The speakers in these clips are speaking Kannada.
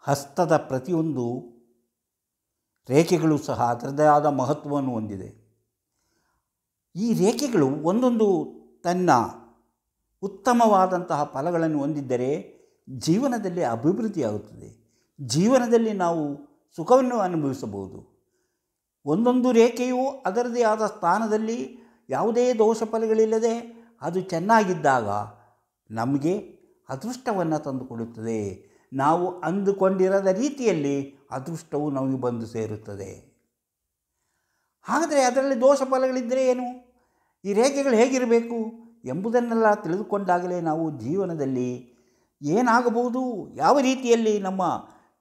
ಹಸ್ತದ ಪ್ರತಿಯೊಂದು ರೇಖೆಗಳು ಸಹ ಅದರದೇ ಆದ ಮಹತ್ವವನ್ನು ಹೊಂದಿದೆ. ಈ ರೇಖೆಗಳು ಒಂದೊಂದು ತನ್ನ ಉತ್ತಮವಾದಂತಹ ಫಲಗಳನ್ನು ಹೊಂದಿದ್ದರೆ ಜೀವನದಲ್ಲಿ ಅಭಿವೃದ್ಧಿಯಾಗುತ್ತದೆ. ಜೀವನದಲ್ಲಿ ನಾವು ಸುಖವನ್ನು ಅನುಭವಿಸಬಹುದು. ಒಂದೊಂದು ರೇಖೆಯು ಅದರದೇ ಆದ ಸ್ಥಾನದಲ್ಲಿ ಯಾವುದೇ ದೋಷ ಫಲಗಳಿಲ್ಲದೆ ಅದು ಚೆನ್ನಾಗಿದ್ದಾಗ ನಮಗೆ ಅದೃಷ್ಟವನ್ನು ತಂದುಕೊಡುತ್ತದೆ. ನಾವು ಅಂದುಕೊಂಡಿರದ ರೀತಿಯಲ್ಲಿ ಅದೃಷ್ಟವು ನಮಗೆ ಬಂದು ಸೇರುತ್ತದೆ. ಹಾಗಾದರೆ ಅದರಲ್ಲಿ ದೋಷ ಫಲಗಳಿದ್ದರೆ ಏನು, ಈ ರೇಖೆಗಳು ಹೇಗಿರಬೇಕು ಎಂಬುದನ್ನೆಲ್ಲ ತಿಳಿದುಕೊಂಡಾಗಲೇ ನಾವು ಜೀವನದಲ್ಲಿ ಏನಾಗಬಹುದು, ಯಾವ ರೀತಿಯಲ್ಲಿ ನಮ್ಮ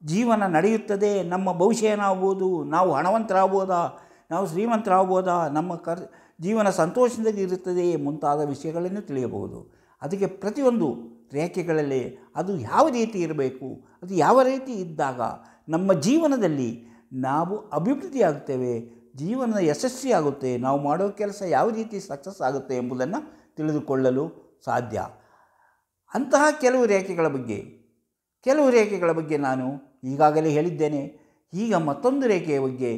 ಜೀವನ ನಡೆಯುತ್ತದೆ, ನಮ್ಮ ಭವಿಷ್ಯ ಏನಾಗ್ಬೋದು, ನಾವು ಹಣವಂತರಾಗ್ಬೋದಾ, ನಾವು ಶ್ರೀಮಂತರಾಗ್ಬೋದಾ, ನಮ್ಮ ಜೀವನ ಸಂತೋಷದಲ್ಲಿ ಇರುತ್ತದೆ ಮುಂತಾದ ವಿಷಯಗಳನ್ನು ತಿಳಿಯಬಹುದು. ಅದಕ್ಕೆ ಪ್ರತಿಯೊಂದು ರೇಖೆಗಳಲ್ಲಿ ಅದು ಯಾವ ರೀತಿ ಇರಬೇಕು, ಅದು ಯಾವ ರೀತಿ ಇದ್ದಾಗ ನಮ್ಮ ಜೀವನದಲ್ಲಿ ನಾವು ಅಭಿವೃದ್ಧಿ ಆಗುತ್ತೇವೆ, ಜೀವನ ಯಶಸ್ವಿಯಾಗುತ್ತೆ, ನಾವು ಮಾಡೋ ಕೆಲಸ ಯಾವ ರೀತಿ ಸಕ್ಸಸ್ ಆಗುತ್ತೆ ಎಂಬುದನ್ನು ತಿಳಿದುಕೊಳ್ಳಲು ಸಾಧ್ಯ. ಅಂತಹ ಕೆಲವು ರೇಖೆಗಳ ಬಗ್ಗೆ ನಾನು ಈಗಾಗಲೇ ಹೇಳಿದ್ದೇನೆ. ಈಗ ಮತ್ತೊಂದು ರೇಖೆಯ ಬಗ್ಗೆ,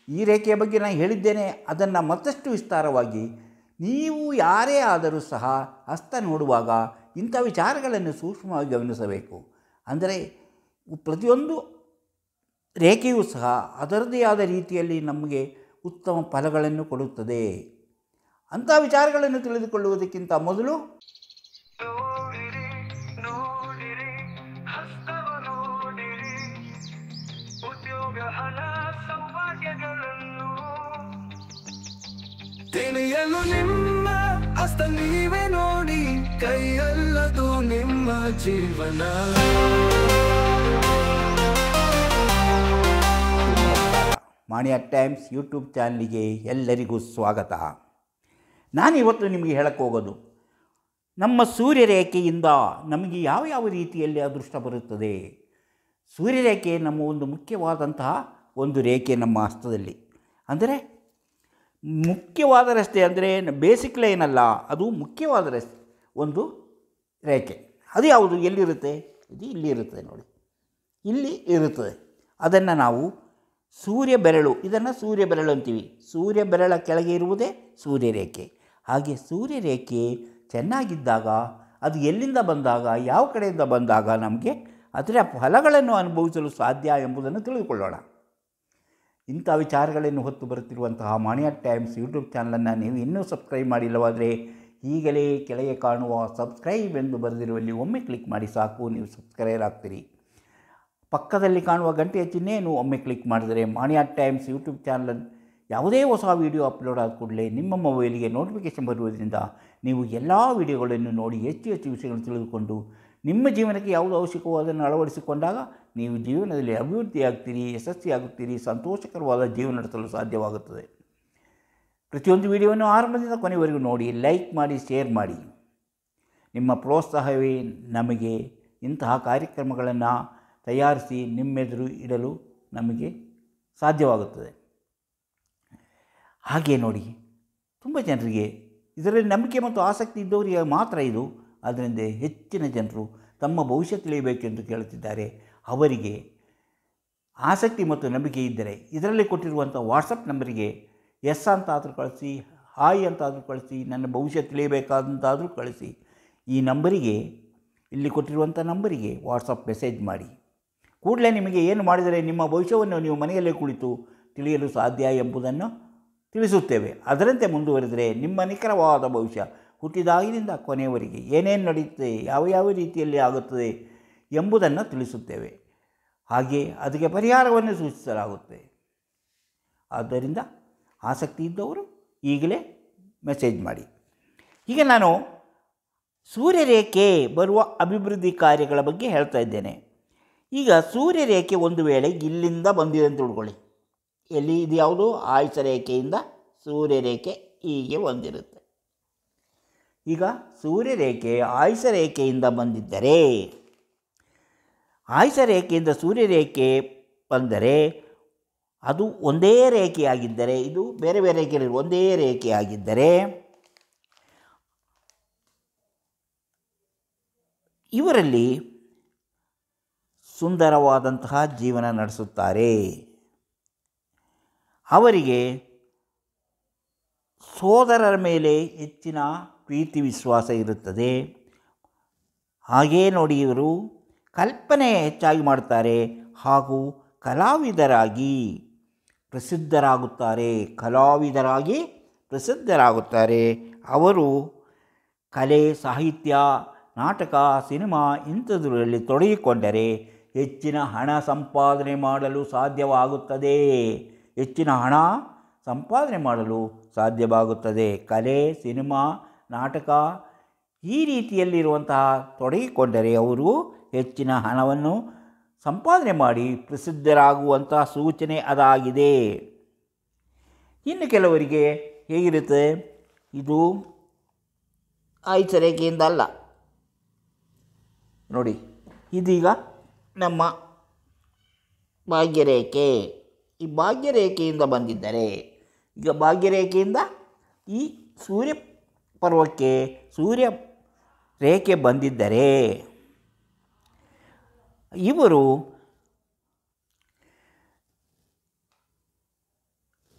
ಈ ರೇಖೆಯ ಬಗ್ಗೆ ನಾನು ಹೇಳಿದ್ದೇನೆ, ಅದನ್ನು ಮತ್ತಷ್ಟು ವಿಸ್ತಾರವಾಗಿ ನೀವು ಯಾರೇ ಆದರೂ ಸಹ ಹಸ್ತ ನೋಡುವಾಗ ಇಂಥ ವಿಚಾರಗಳನ್ನು ಸೂಕ್ಷ್ಮವಾಗಿ ಗಮನಿಸಬೇಕು. ಅಂದರೆ ಪ್ರತಿಯೊಂದು ರೇಖೆಯೂ ಸಹ ಅದರದೇ ಆದ ರೀತಿಯಲ್ಲಿ ನಮಗೆ ಉತ್ತಮ ಫಲಗಳನ್ನು ಕೊಡುತ್ತದೆ. ಅಂಥ ವಿಚಾರಗಳನ್ನು ತಿಳಿದುಕೊಳ್ಳುವುದಕ್ಕಿಂತ ಮೊದಲು ತಿಳಿಯಲು ನಿಮ್ಮ ಹಸ್ತ ನೀವೇ ನೋಡಿ, ಕೈಯಲ್ಲದು ನಿಮ್ಮ ಜೀವನ. ಮಾಣಿಯ ಟೈಮ್ಸ್ ಯೂಟ್ಯೂಬ್ ಚಾನಲಿಗೆ ಎಲ್ಲರಿಗೂ ಸ್ವಾಗತ. ನಾನಿವತ್ತು ನಿಮಗೆ ಹೇಳಕ್ಕೆ ಹೋಗೋದು, ನಮ್ಮ ಸೂರ್ಯರೇಖೆಯಿಂದ ನಮಗೆ ಯಾವ ಯಾವ ರೀತಿಯಲ್ಲಿ ಅದೃಷ್ಟ ಬರುತ್ತದೆ. ಸೂರ್ಯರೇಖೆ ನಮ್ಮ ಒಂದು ಮುಖ್ಯವಾದಂತಹ ಒಂದು ರೇಖೆ ನಮ್ಮ ಹಸ್ತದಲ್ಲಿ. ಅಂದರೆ ಮುಖ್ಯವಾದ ರಸ್ತೆ ಅಂದರೆ ಬೇಸಿಕ್ ಲೈನ್ ಅಲ್ಲ, ಅದು ಮುಖ್ಯವಾದ ರಸ್ತೆ ಒಂದು ರೇಖೆ. ಅದು ಯಾವುದು, ಎಲ್ಲಿರುತ್ತೆ, ಇದು ಇಲ್ಲಿ ಇರುತ್ತೆ ನೋಡಿ, ಇಲ್ಲಿ ಇರುತ್ತದೆ. ಅದನ್ನು ನಾವು ಸೂರ್ಯ ಬೆರಳು, ಇದನ್ನು ಸೂರ್ಯ ಬೆರಳು ಅಂತೀವಿ. ಸೂರ್ಯ ಬೆರಳ ಕೆಳಗೆ ಇರುವುದೇ ಸೂರ್ಯರೇಖೆ. ಹಾಗೆ ಸೂರ್ಯರೇಖೆ ಚೆನ್ನಾಗಿದ್ದಾಗ, ಅದು ಎಲ್ಲಿಂದ ಬಂದಾಗ, ಯಾವ ಕಡೆಯಿಂದ ಬಂದಾಗ ನಮಗೆ ಅದರ ಫಲಗಳನ್ನು ಅನುಭವಿಸಲು ಸಾಧ್ಯ ಎಂಬುದನ್ನು ತಿಳಿದುಕೊಳ್ಳೋಣ. ಇಂಥ ವಿಚಾರಗಳನ್ನು ಹೊತ್ತು ಬರುತ್ತಿರುವಂತಹ ಮಾಣಿಯ ಟೈಮ್ಸ್ ಯೂಟ್ಯೂಬ್ ಚಾನಲನ್ನು ನೀವು ಇನ್ನೂ ಸಬ್ಸ್ಕ್ರೈಬ್ ಮಾಡಿಲ್ಲವಾದರೆ ಈಗಲೇ ಕೆಳಗೆ ಕಾಣುವ ಸಬ್ಸ್ಕ್ರೈಬ್ ಎಂದು ಬರೆದಿರುವಲ್ಲಿ ಒಮ್ಮೆ ಕ್ಲಿಕ್ ಮಾಡಿ ಸಾಕು, ನೀವು ಸಬ್ಸ್ಕ್ರೈಬರ್ ಆಗ್ತೀರಿ. ಪಕ್ಕದಲ್ಲಿ ಕಾಣುವ ಗಂಟೆಯ ಚಿಹ್ನೆಯನ್ನು ಒಮ್ಮೆ ಕ್ಲಿಕ್ ಮಾಡಿದರೆ ಮಾಣಿಯ ಟೈಮ್ಸ್ ಯೂಟ್ಯೂಬ್ ಚಾನಲ್ ಯಾವುದೇ ಹೊಸ ವೀಡಿಯೋ ಅಪ್ಲೋಡ್ ಆದ ಕೂಡಲೇ ನಿಮ್ಮ ಮೊಬೈಲಿಗೆ ನೋಟಿಫಿಕೇಷನ್ ಬರುವುದರಿಂದ ನೀವು ಎಲ್ಲ ವೀಡಿಯೋಗಳನ್ನು ನೋಡಿ ಹೆಚ್ಚು ವಿಷಯಗಳನ್ನು ತಿಳಿದುಕೊಂಡು ನಿಮ್ಮ ಜೀವನಕ್ಕೆ ಯಾವುದು ಅವಶ್ಯಕವೋ ಅದನ್ನು ಅಳವಡಿಸಿಕೊಂಡಾಗ ನೀವು ಜೀವನದಲ್ಲಿ ಅಭಿವೃದ್ಧಿಯಾಗ್ತೀರಿ, ಯಶಸ್ವಿಯಾಗುತ್ತೀರಿ, ಸಂತೋಷಕರವಾದ ಜೀವನ ನಡೆಸಲು ಸಾಧ್ಯವಾಗುತ್ತದೆ. ಪ್ರತಿಯೊಂದು ವಿಡಿಯೋವನ್ನು ಆರಂಭದಿಂದ ಕೊನೆವರೆಗೂ ನೋಡಿ, ಲೈಕ್ ಮಾಡಿ, ಶೇರ್ ಮಾಡಿ. ನಿಮ್ಮ ಪ್ರೋತ್ಸಾಹವೇ ನಮಗೆ ಇಂತಹ ಕಾರ್ಯಕ್ರಮಗಳನ್ನು ತಯಾರಿಸಿ ನಿಮ್ಮೆದುರು ಇಡಲು ನಮಗೆ ಸಾಧ್ಯವಾಗುತ್ತದೆ. ಹಾಗೆ ನೋಡಿ, ತುಂಬ ಜನರಿಗೆ ಇದರಲ್ಲಿ ನಂಬಿಕೆ ಮತ್ತು ಆಸಕ್ತಿ ಇದ್ದವರಿಗೆ ಮಾತ್ರ ಇದು. ಅದರಿಂದ ಹೆಚ್ಚಿನ ಜನರು ತಮ್ಮ ಭವಿಷ್ಯ ತಿಳಿಯಬೇಕೆಂದು ಕೇಳುತ್ತಿದ್ದಾರೆ. ಅವರಿಗೆ ಆಸಕ್ತಿ ಮತ್ತು ನಂಬಿಕೆ ಇದ್ದರೆ ಇದರಲ್ಲಿ ಕೊಟ್ಟಿರುವಂಥ ವಾಟ್ಸಪ್ ನಂಬರಿಗೆ ಎಸ್ ಅಂತಾದರೂ ಕಳಿಸಿ, ಹಾಯ್ ಅಂತಾದರೂ ಕಳಿಸಿ, ನನ್ನ ಭವಿಷ್ಯ ತಿಳಿಯಬೇಕಾದಂತಾದರೂ ಕಳಿಸಿ. ಈ ನಂಬರಿಗೆ, ಇಲ್ಲಿ ಕೊಟ್ಟಿರುವಂಥ ನಂಬರಿಗೆ ವಾಟ್ಸಪ್ ಮೆಸೇಜ್ ಮಾಡಿ. ಕೂಡಲೇ ನಿಮಗೆ ಏನು ಮಾಡಿದರೆ ನಿಮ್ಮ ಭವಿಷ್ಯವನ್ನು ನೀವು ಮನೆಯಲ್ಲೇ ಕುಳಿತು ತಿಳಿಯಲು ಸಾಧ್ಯ ಎಂಬುದನ್ನು ತಿಳಿಸುತ್ತೇವೆ. ಅದರಂತೆ ಮುಂದುವರೆದರೆ ನಿಮ್ಮ ನಿಖರವಾದ ಭವಿಷ್ಯ ಹುಟ್ಟಿದಾಗಿನಿಂದ ಕೊನೆಯವರೆಗೆ ಏನೇನು ನಡೆಯುತ್ತದೆ, ಯಾವ ರೀತಿಯಲ್ಲಿ ಆಗುತ್ತದೆ ಎಂಬುದನ್ನು ತಿಳಿಸುತ್ತೇವೆ. ಹಾಗೆ ಅದಕ್ಕೆ ಪರಿಹಾರವನ್ನು ಸೂಚಿಸಲಾಗುತ್ತೆ. ಆದ್ದರಿಂದ ಆಸಕ್ತಿ ಇದ್ದವರು ಈಗಲೇ ಮೆಸೇಜ್ ಮಾಡಿ. ಈಗ ನಾನು ಸೂರ್ಯರೇಖೆ ಬರುವ ಅಭಿವೃದ್ಧಿ ಕಾರ್ಯಗಳ ಬಗ್ಗೆ ಹೇಳ್ತಾ ಇದ್ದೇನೆ. ಈಗ ಸೂರ್ಯರೇಖೆ ಒಂದು ವೇಳೆ ಇಲ್ಲಿಂದ ಬಂದಿದೆ ಅಂತ ತಿಳ್ಕೊಳ್ಳಿ. ಎಲ್ಲಿ ಇದು ಯಾವುದು, ಆಯುಷ ರೇಖೆಯಿಂದ ಸೂರ್ಯರೇಖೆ ಹೀಗೆ ಬಂದಿರುತ್ತೆ. ಈಗ ಸೂರ್ಯರೇಖೆ ಆಯುಷ ರೇಖೆಯಿಂದ ಬಂದಿದ್ದರೆ, ಆಯುಷ ರೇಖೆಯಿಂದ ಸೂರ್ಯರೇಖೆ ಬಂದರೆ ಅದು ಒಂದೇ ರೇಖೆಯಾಗಿದ್ದರೆ, ಇದು ಬೇರೆ ಬೇರೆ ರೇಖೆ ಒಂದೇ ರೇಖೆಯಾಗಿದ್ದರೆ ಇವರಲ್ಲಿ ಸುಂದರವಾದಂತಹ ಜೀವನ ನಡೆಸುತ್ತಾರೆ. ಅವರಿಗೆ ಸೋದರರ ಮೇಲೆ ಹೆಚ್ಚಿನ ಪ್ರೀತಿ ವಿಶ್ವಾಸ ಇರುತ್ತದೆ. ಹಾಗೇ ನೋಡಿ, ಇವರು ಕಲ್ಪನೆ ಹೆಚ್ಚಾಗಿ ಮಾಡ್ತಾರೆ ಹಾಗೂ ಕಲಾವಿದರಾಗಿ ಪ್ರಸಿದ್ಧರಾಗುತ್ತಾರೆ. ಅವರು ಕಲೆ, ಸಾಹಿತ್ಯ, ನಾಟಕ, ಸಿನಿಮಾ ಇಂಥದ್ರಲ್ಲಿ ತೊಡಗಿಕೊಂಡರೆ ಹೆಚ್ಚಿನ ಹಣ ಸಂಪಾದನೆ ಮಾಡಲು ಸಾಧ್ಯವಾಗುತ್ತದೆ. ಕಲೆ, ಸಿನಿಮಾ, ನಾಟಕ ಈ ರೀತಿಯಲ್ಲಿರುವಂತಹ ತೊಡಗಿಕೊಂಡರೆ ಅವರು ಹೆಚ್ಚಿನ ಹಣವನ್ನು ಸಂಪಾದನೆ ಮಾಡಿ ಪ್ರಸಿದ್ಧರಾಗುವಂತಹ ಸೂಚನೆ ಅದಾಗಿದೆ. ಇನ್ನು ಕೆಲವರಿಗೆ ಹೇಗಿರುತ್ತೆ, ಇದು ಆಯುಷ್ಯರೇಖೆಯಿಂದ ಅಲ್ಲ ನೋಡಿ, ಇದೀಗ ನಮ್ಮ ಭಾಗ್ಯರೇಖೆ. ಈ ಭಾಗ್ಯರೇಖೆಯಿಂದ ಬಂದಿದ್ದರೆ, ಈಗ ಭಾಗ್ಯರೇಖೆಯಿಂದ ಈ ಸೂರ್ಯ ಪರ್ವಕ್ಕೆ ಸೂರ್ಯ ರೇಖೆ ಬಂದಿದ್ದರೆ ಇವರು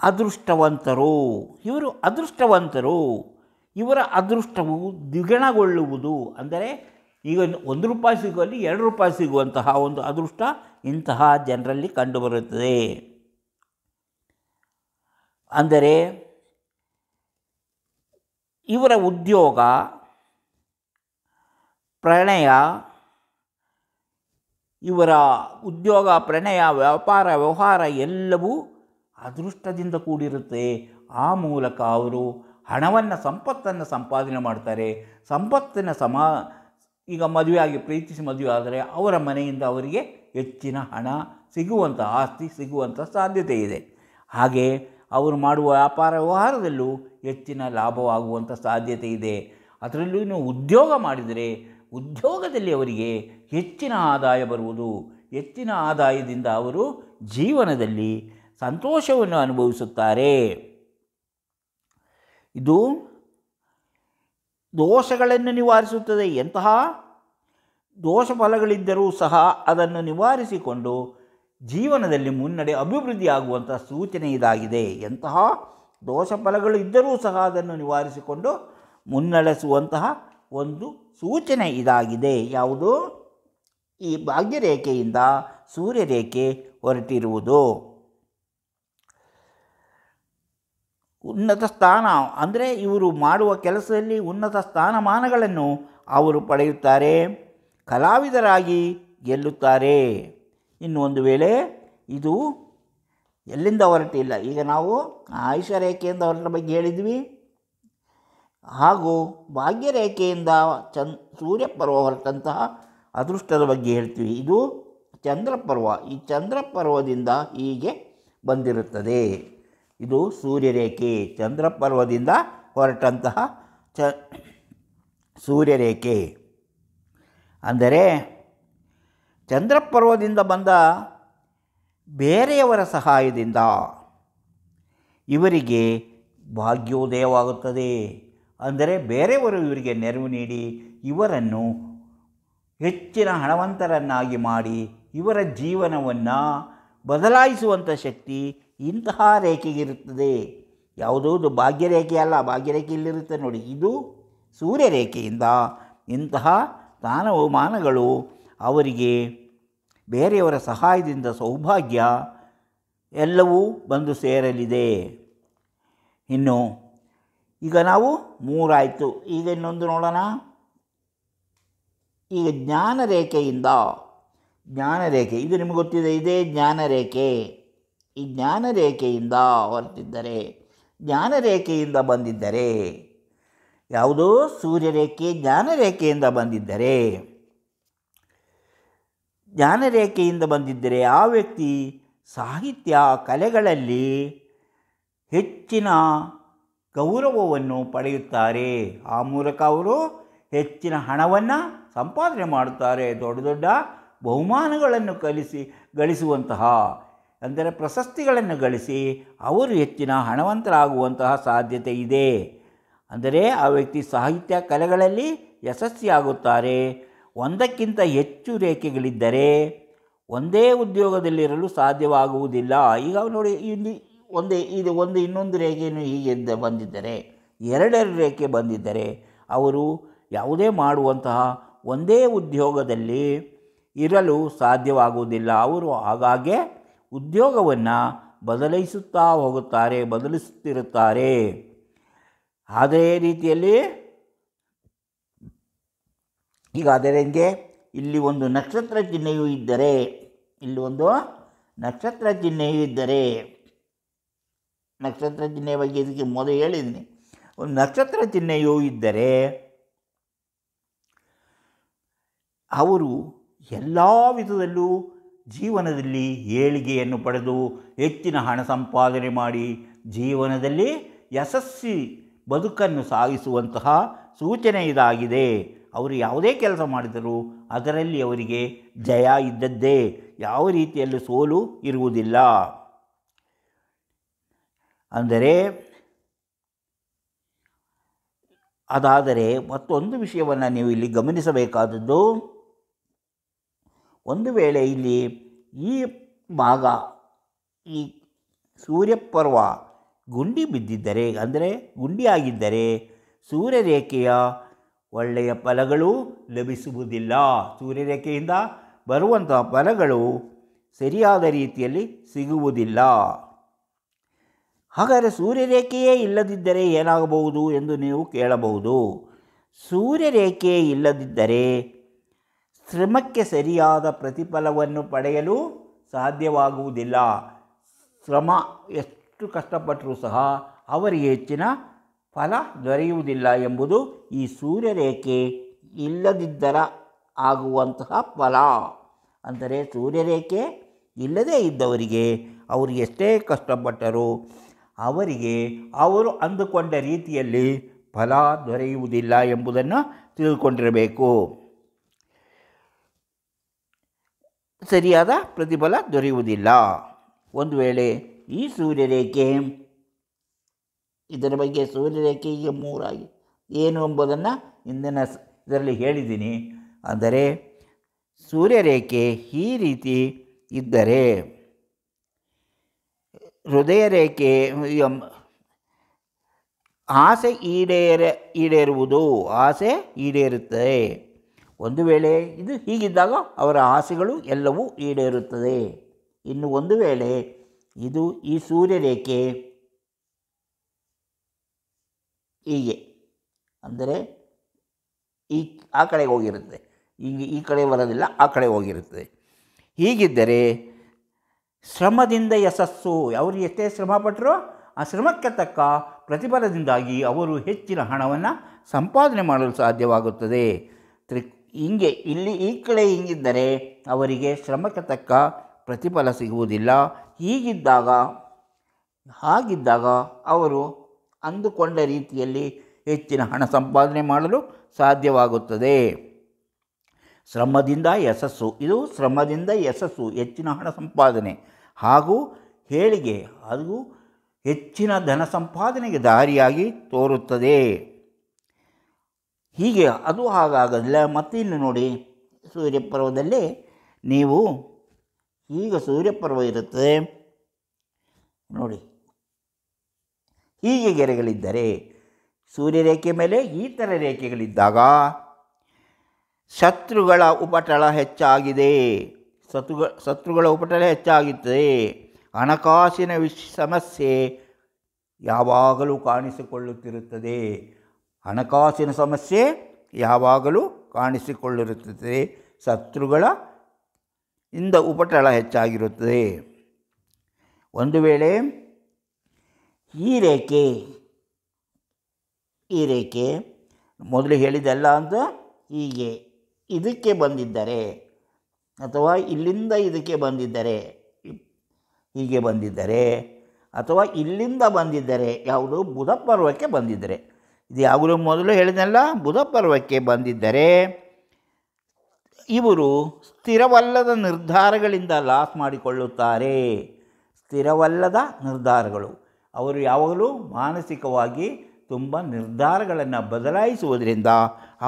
ಅದೃಷ್ಟವಂತರು. ಇವರ ಅದೃಷ್ಟವು ದ್ವಿಗುಣಗೊಳ್ಳುವುದು. ಅಂದರೆ ಈಗ 1 ರೂಪಾಯಿ ಸಿಗುವಲ್ಲಿ 2 ರೂಪಾಯಿ ಸಿಗುವಂತಹ ಒಂದು ಅದೃಷ್ಟ ಇಂತಹ ಜನರಲ್ಲಿ ಕಂಡುಬರುತ್ತದೆ. ಅಂದರೆ ಇವರ ಉದ್ಯೋಗ, ಪ್ರಣಯ, ವ್ಯಾಪಾರ, ವ್ಯವಹಾರ ಎಲ್ಲವೂ ಅದೃಷ್ಟದಿಂದ ಕೂಡಿರುತ್ತೆ. ಆ ಮೂಲಕ ಅವರು ಸಂಪತ್ತನ್ನು ಸಂಪಾದನೆ ಮಾಡ್ತಾರೆ. ಈಗ ಪ್ರೀತಿಸಿ ಮದುವೆ ಆದರೆ ಅವರ ಮನೆಯಿಂದ ಅವರಿಗೆ ಹೆಚ್ಚಿನ ಹಣ ಸಿಗುವಂಥ, ಆಸ್ತಿ ಸಿಗುವಂಥ ಸಾಧ್ಯತೆ ಇದೆ. ಹಾಗೆ ಅವರು ಮಾಡುವ ವ್ಯಾಪಾರ ವ್ಯವಹಾರದಲ್ಲೂ ಹೆಚ್ಚಿನ ಲಾಭವಾಗುವಂಥ ಸಾಧ್ಯತೆ ಇದೆ. ಅದರಲ್ಲೂ ಉದ್ಯೋಗ ಮಾಡಿದರೆ ಉದ್ಯೋಗದಲ್ಲಿ ಅವರಿಗೆ ಹೆಚ್ಚಿನ ಆದಾಯ ಬರುವುದು. ಹೆಚ್ಚಿನ ಆದಾಯದಿಂದ ಅವರು ಜೀವನದಲ್ಲಿ ಸಂತೋಷವನ್ನು ಅನುಭವಿಸುತ್ತಾರೆ. ಇದು ದೋಷಗಳನ್ನು ನಿವಾರಿಸುತ್ತದೆ. ಎಂತಹ ದೋಷ ಫಲಗಳಿದ್ದರೂ ಸಹ ಅದನ್ನು ನಿವಾರಿಸಿಕೊಂಡು ಜೀವನದಲ್ಲಿ ಅಭಿವೃದ್ಧಿಯಾಗುವಂಥ ಸೂಚನೆ ಇದಾಗಿದೆ. ಎಂತಹ ದೋಷ ಫಲಗಳು ಇದ್ದರೂ ಸಹ ಅದನ್ನು ನಿವಾರಿಸಿಕೊಂಡು ಮುನ್ನಡೆಸುವಂತಹ ಒಂದು ಸೂಚನೆ ಇದಾಗಿದೆ. ಯಾವುದು? ಈ ಭಾಗ್ಯರೇಖೆಯಿಂದ ಸೂರ್ಯರೇಖೆ ಹೊರಟಿರುವುದು. ಉನ್ನತ ಸ್ಥಾನ ಅಂದರೆ ಇವರು ಮಾಡುವ ಕೆಲಸದಲ್ಲಿ ಉನ್ನತ ಸ್ಥಾನಮಾನಗಳನ್ನು ಅವರು ಪಡೆಯುತ್ತಾರೆ. ಕಲಾವಿದರಾಗಿ ಗೆಲ್ಲುತ್ತಾರೆ. ಇನ್ನು ಒಂದು ವೇಳೆ ಇದು ಎಲ್ಲಿಂದ ಹೊರಟಿಲ್ಲ, ಈಗ ನಾವು ಆಯುಷ್ಯರೇಖೆಯಿಂದ ಹೊರಟ ಬಗ್ಗೆ ಹೇಳಿದ್ವಿ, ಹಾಗೂ ಭಾಗ್ಯರೇಖೆಯಿಂದ ಸೂರ್ಯಪರ್ವ ಹೊರಟಂತಹ ಅದೃಷ್ಟದ ಬಗ್ಗೆ ಹೇಳ್ತೀವಿ. ಇದು ಚಂದ್ರಪರ್ವ. ಈ ಚಂದ್ರಪರ್ವದಿಂದ ಹೀಗೆ ಬಂದಿರುತ್ತದೆ. ಇದು ಸೂರ್ಯರೇಖೆ, ಚಂದ್ರಪರ್ವದಿಂದ ಹೊರಟಂತಹ ಸೂರ್ಯರೇಖೆ. ಅಂದರೆ ಚಂದ್ರಪರ್ವದಿಂದ ಬಂದ ಬೇರೆಯವರ ಸಹಾಯದಿಂದ ಇವರಿಗೆ ಭಾಗ್ಯೋದಯವಾಗುತ್ತದೆ. ಅಂದರೆ ಬೇರೆಯವರು ಇವರಿಗೆ ನೆರವು ನೀಡಿ ಇವರನ್ನು ಹೆಚ್ಚಿನ ಹಣವಂತರನ್ನಾಗಿ ಮಾಡಿ ಇವರ ಜೀವನವನ್ನು ಬದಲಾಯಿಸುವಂಥ ಶಕ್ತಿ ಇಂತಹ ರೇಖೆಗಿರುತ್ತದೆ. ಯಾವುದೋ ಭಾಗ್ಯರೇಖೆ ಅಲ್ಲ, ಭಾಗ್ಯರೇಖೆ ಇಲ್ಲಿರುತ್ತೆ ನೋಡಿ. ಇದು ಸೂರ್ಯರೇಖೆಯಿಂದ ಇಂತಹ ಸ್ಥಾನಮಾನಗಳು ಅವರಿಗೆ ಬೇರೆಯವರ ಸಹಾಯದಿಂದ ಸೌಭಾಗ್ಯ ಎಲ್ಲವೂ ಬಂದು ಸೇರಲಿದೆ. ಇನ್ನು ಈಗ ನಾವು 3 ಆಯಿತು. ಈಗ ಇನ್ನೊಂದು ನೋಡೋಣ. ಈಗ ಜ್ಞಾನರೇಖೆ ಇದು ನಿಮಗೆ ಗೊತ್ತಿದೆ, ಇದೇ ಜ್ಞಾನರೇಖೆ. ಈ ಜ್ಞಾನರೇಖೆಯಿಂದ ಹೊರಟಿದ್ದರೆ, ಜ್ಞಾನರೇಖೆಯಿಂದ ಬಂದಿದ್ದರೆ, ಯಾವುದೋ ಸೂರ್ಯರೇಖೆ ಜ್ಞಾನರೇಖೆಯಿಂದ ಬಂದಿದ್ದರೆ ಆ ವ್ಯಕ್ತಿ ಸಾಹಿತ್ಯ ಕಲೆಗಳಲ್ಲಿ ಹೆಚ್ಚಿನ ಗೌರವವನ್ನು ಪಡೆಯುತ್ತಾರೆ. ಆ ಮೂಲಕ ಅವರು ಹೆಚ್ಚಿನ ಹಣವನ್ನು ಸಂಪಾದನೆ ಮಾಡುತ್ತಾರೆ. ದೊಡ್ಡ ದೊಡ್ಡ ಬಹುಮಾನಗಳನ್ನು ಗಳಿಸುವಂತಹ, ಅಂದರೆ ಪ್ರಶಸ್ತಿಗಳನ್ನು ಗಳಿಸಿ ಅವರು ಹೆಚ್ಚಿನ ಹಣವಂತರಾಗುವಂತಹ ಸಾಧ್ಯತೆ ಇದೆ. ಅಂದರೆ ಆ ವ್ಯಕ್ತಿ ಸಾಹಿತ್ಯ ಕಲೆಗಳಲ್ಲಿ ಯಶಸ್ವಿಯಾಗುತ್ತಾರೆ. ಒಂದಕ್ಕಿಂತ ಹೆಚ್ಚು ರೇಖೆಗಳಿದ್ದರೆ ಒಂದೇ ಉದ್ಯೋಗದಲ್ಲಿರಲು ಸಾಧ್ಯವಾಗುವುದಿಲ್ಲ. ಈಗ ನೋಡಿ, ಇಲ್ಲಿ ಒಂದು ಇನ್ನೊಂದು ರೇಖೆಯನ್ನು ಹೀಗೆ ಬಂದಿದ್ದರೆ, ಎರಡೆರಡು ರೇಖೆ ಬಂದಿದ್ದರೆ ಅವರು ಯಾವುದೇ ಮಾಡುವಂತಹ ಒಂದೇ ಉದ್ಯೋಗದಲ್ಲಿ ಇರಲು ಸಾಧ್ಯವಾಗುವುದಿಲ್ಲ. ಅವರು ಆಗಾಗ್ಗೆ ಉದ್ಯೋಗವನ್ನು ಬದಲಿಸುತ್ತಿರುತ್ತಾರೆ. ಅದೇ ರೀತಿಯಲ್ಲಿ ಈಗ ಅದರಂಗೆ ಇಲ್ಲಿ ಒಂದು ನಕ್ಷತ್ರ ಚಿಹ್ನೆಯೂ ಇದ್ದರೆ, ನಕ್ಷತ್ರ ಚಿಹ್ನೆಯ ಬಗ್ಗೆ ಇದಕ್ಕೆ ಮೊದಲು ಹೇಳಿದ್ದೀನಿ. ಒಂದು ನಕ್ಷತ್ರ ಚಿಹ್ನೆಯೂ ಇದ್ದರೆ ಅವರು ಎಲ್ಲ ವಿಧದಲ್ಲೂ ಜೀವನದಲ್ಲಿ ಏಳಿಗೆಯನ್ನು ಪಡೆದು ಹೆಚ್ಚಿನ ಹಣ ಸಂಪಾದನೆ ಮಾಡಿ ಜೀವನದಲ್ಲಿ ಯಶಸ್ವಿ ಬದುಕನ್ನು ಸಾಗಿಸುವಂತಹ ಸೂಚನೆ ಇದಾಗಿದೆ. ಅವರು ಯಾವುದೇ ಕೆಲಸ ಮಾಡಿದರೂ ಅದರಲ್ಲಿ ಅವರಿಗೆ ಜಯ ಇದ್ದದ್ದೇ, ಯಾವ ರೀತಿಯಲ್ಲೂ ಸೋಲು ಇರುವುದಿಲ್ಲ. ಅಂದರೆ ಅದಾದರೆ ಮತ್ತೊಂದು ವಿಷಯವನ್ನು ನೀವು ಇಲ್ಲಿ ಗಮನಿಸಬೇಕಾದದ್ದು, ಒಂದು ವೇಳೆ ಇಲ್ಲಿ ಈ ಭಾಗ, ಈ ಸೂರ್ಯಪರ್ವ ಗುಂಡಿ ಬಿದ್ದಿದ್ದರೆ, ಅಂದರೆ ಗುಂಡಿಯಾಗಿದ್ದರೆ ಸೂರ್ಯರೇಖೆಯ ಒಳ್ಳೆಯ ಫಲಗಳು ಲಭಿಸುವುದಿಲ್ಲ. ಸೂರ್ಯರೇಖೆಯಿಂದ ಬರುವಂತಹ ಫಲಗಳು ಸರಿಯಾದ ರೀತಿಯಲ್ಲಿ ಸಿಗುವುದಿಲ್ಲ. ಹಾಗಾದರೆ ಸೂರ್ಯರೇಖೆಯೇ ಇಲ್ಲದಿದ್ದರೆ ಏನಾಗಬಹುದು ಎಂದು ನೀವು ಕೇಳಬಹುದು. ಸೂರ್ಯರೇಖೆ ಇಲ್ಲದಿದ್ದರೆ ಶ್ರಮಕ್ಕೆ ಸರಿಯಾದ ಪ್ರತಿಫಲವನ್ನು ಪಡೆಯಲು ಸಾಧ್ಯವಾಗುವುದಿಲ್ಲ. ಶ್ರಮ ಎಷ್ಟು ಕಷ್ಟಪಟ್ಟರೂ ಸಹ ಅವರಿಗೆ ಹೆಚ್ಚಿನ ಫಲ ದೊರೆಯುವುದಿಲ್ಲ ಎಂಬುದು ಈ ಸೂರ್ಯರೇಖೆ ಇಲ್ಲದಿದ್ದರ ಆಗುವಂತಹ ಫಲ. ಅಂದರೆ ಸೂರ್ಯರೇಖೆ ಇಲ್ಲದೇ ಇದ್ದವರಿಗೆ ಅವರು ಎಷ್ಟೇ ಕಷ್ಟಪಟ್ಟರೂ ಅವರಿಗೆ ಅವರು ಅಂದುಕೊಂಡ ರೀತಿಯಲ್ಲಿ ಫಲ ದೊರೆಯುವುದಿಲ್ಲ ಎಂಬುದನ್ನು ತಿಳಿದುಕೊಂಡಿರಬೇಕು. ಸರಿಯಾದ ಪ್ರತಿಫಲ ದೊರೆಯುವುದಿಲ್ಲ. ಒಂದು ವೇಳೆ ಈ ಸೂರ್ಯರೇಖೆ, ಇದರ ಬಗ್ಗೆ ಸೂರ್ಯರೇಖೆಗೆ ಮೂರಾಗಿ ಏನು ಎಂಬುದನ್ನು ಇಂದಿನ ಇದರಲ್ಲಿ ಹೇಳಿದ್ದೀನಿ. ಅಂದರೆ ಸೂರ್ಯರೇಖೆ ಈ ರೀತಿ ಇದ್ದರೆ ಹೃದಯ ರೇಖೆ ಆಸೆ ಈಡೇರುತ್ತದೆ. ಒಂದು ವೇಳೆ ಇದು ಹೀಗಿದ್ದಾಗ ಅವರ ಆಸೆಗಳು ಎಲ್ಲವೂ ಈಡೇರುತ್ತದೆ. ಇನ್ನು ಒಂದು ವೇಳೆ ಇದು ಈ ಸೂರ್ಯರೇಖೆ ಹೀಗೆ, ಅಂದರೆ ಆ ಕಡೆಗೆ ಹೋಗಿರುತ್ತೆ, ಈ ಕಡೆ ಬರೋದಿಲ್ಲ, ಆ ಕಡೆ ಹೋಗಿರುತ್ತದೆ. ಹೀಗಿದ್ದರೆ ಶ್ರಮದಿಂದ ಯಶಸ್ಸು, ಅವರು ಎಷ್ಟೇ ಶ್ರಮಪಟ್ಟರೂ ಆ ಶ್ರಮಕ್ಕೆ ತಕ್ಕ ಪ್ರತಿಫಲದಿಂದಾಗಿ ಅವರು ಹೆಚ್ಚಿನ ಹಣವನ್ನು ಸಂಪಾದನೆ ಮಾಡಲು ಸಾಧ್ಯವಾಗುತ್ತದೆ. ಹಿಂಗೆ ಇಲ್ಲಿ ಈ ಕಡೆ ಹಿಂಗಿದ್ದರೆ ಅವರಿಗೆ ಶ್ರಮಕ್ಕೆ ತಕ್ಕ ಪ್ರತಿಫಲ ಸಿಗುವುದಿಲ್ಲ. ಹಾಗಿದ್ದಾಗ ಅವರು ಅಂದುಕೊಂಡ ರೀತಿಯಲ್ಲಿ ಹೆಚ್ಚಿನ ಹಣ ಸಂಪಾದನೆ ಮಾಡಲು ಸಾಧ್ಯವಾಗುತ್ತದೆ. ಶ್ರಮದಿಂದ ಯಶಸ್ಸು, ಇದು ಶ್ರಮದಿಂದ ಯಶಸ್ಸು, ಹೆಚ್ಚಿನ ಹಣ ಸಂಪಾದನೆ ಹಾಗೂ ಏಳಿಗೆ, ಅದು ಹೆಚ್ಚಿನ ಧನ ಸಂಪಾದನೆಗೆ ದಾರಿಯಾಗಿ ತೋರುತ್ತದೆ. ಹೀಗೆ ಅದು ಹಾಗಾಗಲಿಲ್ಲ. ಮತ್ತೆ ಇಲ್ಲಿ ನೋಡಿ, ಸೂರ್ಯಪರ್ವದಲ್ಲಿ ನೀವು ಈಗ ಸೂರ್ಯಪರ್ವ ಇರುತ್ತದೆ ನೋಡಿ, ಹೀಗೆ ಗೆರೆಗಳಿದ್ದರೆ ಸೂರ್ಯರೇಖೆ ಮೇಲೆ ಈ ಥರ ರೇಖೆಗಳಿದ್ದಾಗ ಶತ್ರುಗಳ ಉಪಟಳ ಹೆಚ್ಚಾಗಿದೆ, ಶತ್ರುಗಳ ಉಪಟಳ ಹೆಚ್ಚಾಗುತ್ತದೆ. ಹಣಕಾಸಿನ ಸಮಸ್ಯೆ ಯಾವಾಗಲೂ ಕಾಣಿಸಿಕೊಳ್ಳುತ್ತಿರುತ್ತದೆ. ಹಣಕಾಸಿನ ಸಮಸ್ಯೆ ಯಾವಾಗಲೂ ಕಾಣಿಸಿಕೊಳ್ಳಿರುತ್ತದೆ. ಶತ್ರುಗಳ ಇಂದ ಉಪಟಳ ಹೆಚ್ಚಾಗಿರುತ್ತದೆ. ಒಂದು ವೇಳೆ ಈ ರೇಖೆ ಮೊದಲು ಹೇಳಿದಲ್ಲ ಅಂತ ಹೀಗೆ ಇದಕ್ಕೆ ಬಂದಿದ್ದರೆ, ಅಥವಾ ಇಲ್ಲಿಂದ ಇದಕ್ಕೆ ಬಂದಿದ್ದರೆ, ಹೀಗೆ ಬಂದಿದ್ದರೆ, ಅಥವಾ ಇಲ್ಲಿಂದ ಬಂದಿದ್ದರೆ, ಯಾವುದು ಬುಧ ಪರ್ವಕ್ಕೆ ಬಂದಿದ್ದರೆ, ಇದು ಯಾವಾಗಲೂ ಮೊದಲು ಹೇಳಿದಲ್ಲ, ಬುಧ ಪರ್ವಕ್ಕೆ ಬಂದಿದ್ದರೆ ಇವರು ಸ್ಥಿರವಲ್ಲದ ನಿರ್ಧಾರಗಳಿಂದ ಲಾಸ್ ಮಾಡಿಕೊಳ್ಳುತ್ತಾರೆ. ಸ್ಥಿರವಲ್ಲದ ನಿರ್ಧಾರಗಳು, ಅವರು ಯಾವಾಗಲೂ ಮಾನಸಿಕವಾಗಿ ತುಂಬ ನಿರ್ಧಾರಗಳನ್ನು ಬದಲಾಯಿಸುವುದರಿಂದ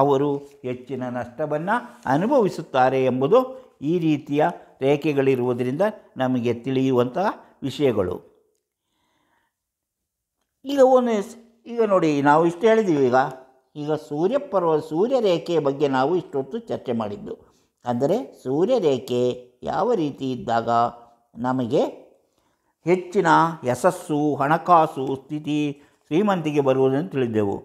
ಅವರು ಹೆಚ್ಚಿನ ನಷ್ಟವನ್ನು ಅನುಭವಿಸುತ್ತಾರೆ ಎಂಬುದು ಈ ರೀತಿಯ ರೇಖೆಗಳಿರುವುದರಿಂದ ನಮಗೆ ತಿಳಿಯುವಂತಹ ವಿಷಯಗಳು. ಈಗ ನೋಡಿ, ನಾವು ಇಷ್ಟು ಹೇಳಿದ್ದೀವಿ. ಈಗ ಸೂರ್ಯರೇಖೆಯ ಬಗ್ಗೆ ನಾವು ಇಷ್ಟೊತ್ತು ಚರ್ಚೆ ಮಾಡಿದ್ದು. ಅಂದರೆ ಸೂರ್ಯರೇಖೆ ಯಾವ ರೀತಿ ಇದ್ದಾಗ ನಮಗೆ ಹೆಚ್ಚಿನ ಯಶಸ್ಸು, ಹಣಕಾಸು ಸ್ಥಿತಿ, ಶ್ರೀಮಂತಿಗೆ ಬರುವುದನ್ನು ತಿಳಿದೆವು.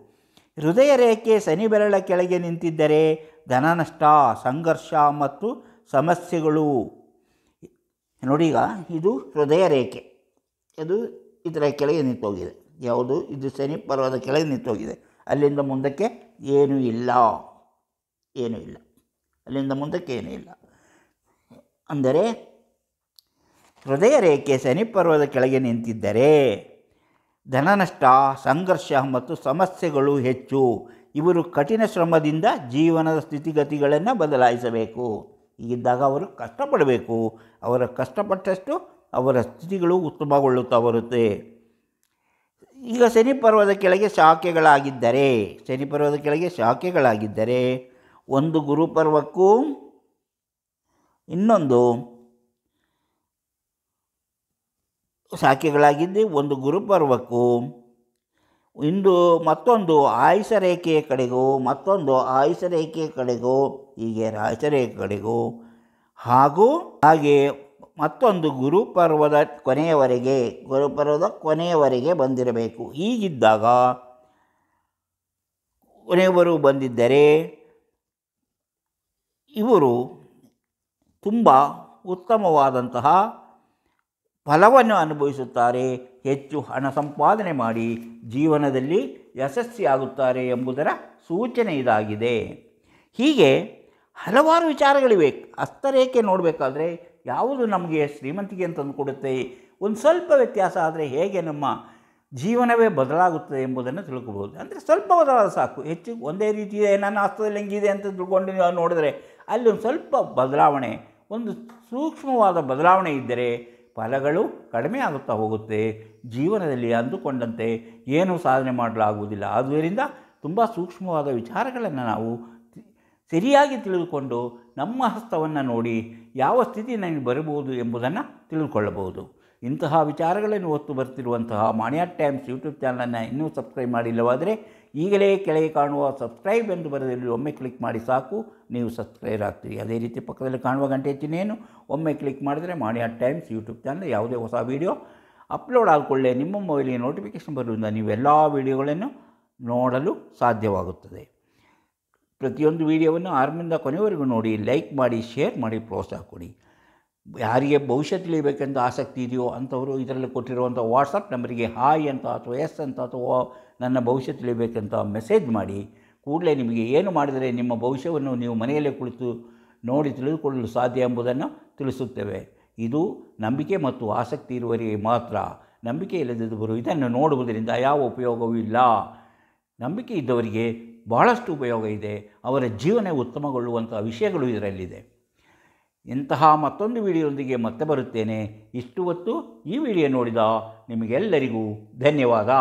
ಹೃದಯ ರೇಖೆ ಶನಿ ಬೆರಳ ಕೆಳಗೆ ನಿಂತಿದ್ದರೆ ಧನನಷ್ಟ, ಸಂಘರ್ಷ ಮತ್ತು ಸಮಸ್ಯೆಗಳು. ನೋಡಿ, ಈಗ ಇದು ಹೃದಯ ರೇಖೆ, ಇದು ಇದರ ಕೆಳಗೆ ನಿಂತೋಗಿದೆ. ಯಾವುದು? ಇದು ಶನಿ ಪರ್ವತದ ಕೆಳಗೆ ನಿಂತೋಗಿದೆ. ಅಲ್ಲಿಂದ ಮುಂದಕ್ಕೆ ಏನೂ ಇಲ್ಲ, ಅಲ್ಲಿಂದ ಮುಂದಕ್ಕೆ ಏನೂ ಇಲ್ಲ. ಅಂದರೆ ಹೃದಯ ರೇಖೆ ಶನಿ ಪರ್ವತದ ಕೆಳಗೆ ನಿಂತಿದ್ದರೆ ಧನನಷ್ಟ, ಸಂಘರ್ಷ ಮತ್ತು ಸಮಸ್ಯೆಗಳು ಹೆಚ್ಚು. ಇವರು ಕಠಿಣ ಶ್ರಮದಿಂದ ಜೀವನದ ಸ್ಥಿತಿಗತಿಗಳನ್ನು ಬದಲಾಯಿಸಬೇಕು. ಹೀಗಿದ್ದಾಗ ಅವರು ಕಷ್ಟಪಡಬೇಕು. ಅವರ ಕಷ್ಟಪಟ್ಟಷ್ಟು ಅವರ ಸ್ಥಿತಿಗಳು ಉತ್ತಮಗೊಳ್ಳುತ್ತಾ ಬರುತ್ತೆ. ಈಗ ಶನಿ ಪರ್ವತದ ಕೆಳಗೆ ಶಾಖೆಗಳಾಗಿದ್ದರೆ ಒಂದು ಗುರುಪರ್ವಕ್ಕೂ ಇನ್ನೊಂದು ಶಾಖೆಗಳಾಗಿದ್ದು ಒಂದು ಗುರುಪರ್ವಕ್ಕೂ ಮತ್ತೊಂದು ಆಯುಷ ರೇಖೆಯ ಕಡೆಗೂ ಮತ್ತೊಂದು ಆಯುಷ ರೇಖೆಯ ಕಡೆಗೂ ಹೀಗೆ ರಾಯುಷ ರೇಖೆ ಕಡೆಗೂ ಹಾಗೆ ಮತ್ತೊಂದು ಗುರುಪರ್ವದ ಕೊನೆಯವರೆಗೆ ಬಂದಿರಬೇಕು. ಹೀಗಿದ್ದಾಗ ಕೊನೆಯವರು ಬಂದಿದ್ದರೆ ಇವರು ತುಂಬ ಉತ್ತಮವಾದಂತಹ ಫಲವನ್ನು ಅನುಭವಿಸುತ್ತಾರೆ, ಹೆಚ್ಚು ಹಣ ಸಂಪಾದನೆ ಮಾಡಿ ಜೀವನದಲ್ಲಿ ಯಶಸ್ವಿಯಾಗುತ್ತಾರೆ ಎಂಬುದರ ಸೂಚನೆ ಇದಾಗಿದೆ. ಹೀಗೆ ಹಲವಾರು ವಿಚಾರಗಳಿವೆ. ಹಸ್ತರೇಖೆ ನೋಡಬೇಕಾದ್ರೆ ಯಾವುದು ನಮಗೆ ಶ್ರೀಮಂತಿಗೆ ಅಂತ ತಂದುಕೊಡುತ್ತೆ, ಒಂದು ಸ್ವಲ್ಪ ವ್ಯತ್ಯಾಸ ಆದರೆ ಹೇಗೆ ನಮ್ಮ ಜೀವನವೇ ಬದಲಾಗುತ್ತದೆ ಎಂಬುದನ್ನು ತಿಳ್ಕೊಬೋದು. ಅಂದರೆ ಸ್ವಲ್ಪ ಬದಲಾದ ಸಾಕು, ಹೆಚ್ಚು ಒಂದೇ ರೀತಿ ಇದೆ, ನನ್ನ ಹಸ್ತದಲ್ಲಿ ಹೆಂಗಿದೆ ಅಂತ ತಿಳ್ಕೊಂಡು ನೀವು ನೋಡಿದ್ರೆ ಅಲ್ಲಿ ಒಂದು ಸ್ವಲ್ಪ ಬದಲಾವಣೆ, ಒಂದು ಸೂಕ್ಷ್ಮವಾದ ಬದಲಾವಣೆ ಇದ್ದರೆ ಫಲಗಳು ಕಡಿಮೆ ಆಗುತ್ತಾ ಹೋಗುತ್ತೆ. ಜೀವನದಲ್ಲಿ ಅಂದುಕೊಂಡಂತೆ ಏನೂ ಸಾಧನೆ ಮಾಡಲಾಗುವುದಿಲ್ಲ. ಆದ್ದರಿಂದ ತುಂಬ ಸೂಕ್ಷ್ಮವಾದ ವಿಚಾರಗಳನ್ನು ನಾವು ಸರಿಯಾಗಿ ತಿಳಿದುಕೊಂಡು ನಮ್ಮ ಹಸ್ತವನ್ನು ನೋಡಿ ಯಾವ ಸ್ಥಿತಿ ನನಗೆ ಬರಬಹುದು ಎಂಬುದನ್ನು ತಿಳಿದುಕೊಳ್ಳಬಹುದು. ಇಂತಹ ವಿಚಾರಗಳನ್ನು ಹೊತ್ತು ಬರ್ತಿರುವಂತಹ ಮಾಣಿಯಾ ಟೈಮ್ಸ್ ಯೂಟ್ಯೂಬ್ ಚಾನಲನ್ನು ಇನ್ನೂ ಸಬ್ಸ್ಕ್ರೈಬ್ ಮಾಡಿಲ್ಲವಾದರೆ ಈಗಲೇ ಕೆಳಗೆ ಕಾಣುವ ಸಬ್ಸ್ಕ್ರೈಬ್ ಎಂದು ಬರೆದಲ್ಲಿ ಒಮ್ಮೆ ಕ್ಲಿಕ್ ಮಾಡಿ ಸಾಕು, ನೀವು ಸಬ್ಸ್ಕ್ರೈಬ್ ಆಗ್ತೀರಿ. ಅದೇ ರೀತಿ ಪಕ್ಕದಲ್ಲಿ ಕಾಣುವ ಗಂಟೆ ಚಿಹ್ನೆಯನ್ನು ಒಮ್ಮೆ ಕ್ಲಿಕ್ ಮಾಡಿದರೆ ಮಾಣಿಯಾ ಟೈಮ್ಸ್ ಯೂಟ್ಯೂಬ್ ಚಾನಲ್ ಯಾವುದೇ ಹೊಸ ವೀಡಿಯೋ ಅಪ್ಲೋಡ್ ಆಗಿಕೊಳ್ಳೆ ನಿಮ್ಮ ಮೊಬೈಲಿಗೆ ನೋಟಿಫಿಕೇಷನ್ ಬರುವುದರಿಂದ ನೀವು ಎಲ್ಲ ವೀಡಿಯೋಗಳನ್ನು ನೋಡಲು ಸಾಧ್ಯವಾಗುತ್ತದೆ. ಪ್ರತಿಯೊಂದು ವೀಡಿಯೋವನ್ನು ಆರಂಭದಿಂದ ಕೊನೆಯವರೆಗೂ ನೋಡಿ, ಲೈಕ್ ಮಾಡಿ, ಶೇರ್ ಮಾಡಿ, ಪ್ರೋತ್ಸಾಹ ಕೊಡಿ. ಯಾರಿಗೆ ಭವಿಷ್ಯ ತಿಳಿಯಬೇಕೆಂದು ಆಸಕ್ತಿ ಇದೆಯೋ ಅಂಥವರು ಇದರಲ್ಲಿ ಕೊಟ್ಟಿರುವಂಥ ವಾಟ್ಸಪ್ ನಂಬರಿಗೆ ಹಾಯ್ ಅಂತ ಅಥವಾ ಎಸ್ ಅಂತ ಅಥವಾ ನನ್ನ ಭವಿಷ್ಯ ತಿಳಿಯಬೇಕಂತ ಮೆಸೇಜ್ ಮಾಡಿ. ಕೂಡಲೇ ನಿಮಗೆ ಏನು ಮಾಡಿದರೆ ನಿಮ್ಮ ಭವಿಷ್ಯವನ್ನು ನೀವು ಮನೆಯಲ್ಲೇ ಕುಳಿತು ನೋಡಿ ತಿಳಿದುಕೊಳ್ಳಲು ಸಾಧ್ಯ ಎಂಬುದನ್ನು ತಿಳಿಸುತ್ತೇವೆ. ಇದು ನಂಬಿಕೆ ಮತ್ತು ಆಸಕ್ತಿ ಇರುವವರಿಗೆ ಮಾತ್ರ. ನಂಬಿಕೆ ಇಲ್ಲದಿದ್ದವರು ಇದನ್ನು ನೋಡುವುದರಿಂದ ಯಾವ ಉಪಯೋಗವೂ ಇಲ್ಲ. ನಂಬಿಕೆ ಇದ್ದವರಿಗೆ ಬಹಳಷ್ಟು ಉಪಯೋಗ ಇದೆ. ಅವರ ಜೀವನ ಉತ್ತಮಗೊಳ್ಳುವಂಥ ವಿಷಯಗಳು ಇದರಲ್ಲಿದೆ. ಇಂತಹ ಮತ್ತೊಂದು ವಿಡಿಯೋದೊಂದಿಗೆ ಮತ್ತೆ ಬರುತ್ತೇನೆ. ಇಷ್ಟು ಹೊತ್ತು ಈ ವಿಡಿಯೋ ನೋಡಿದ ನಿಮಗೆಲ್ಲರಿಗೂ ಧನ್ಯವಾದ.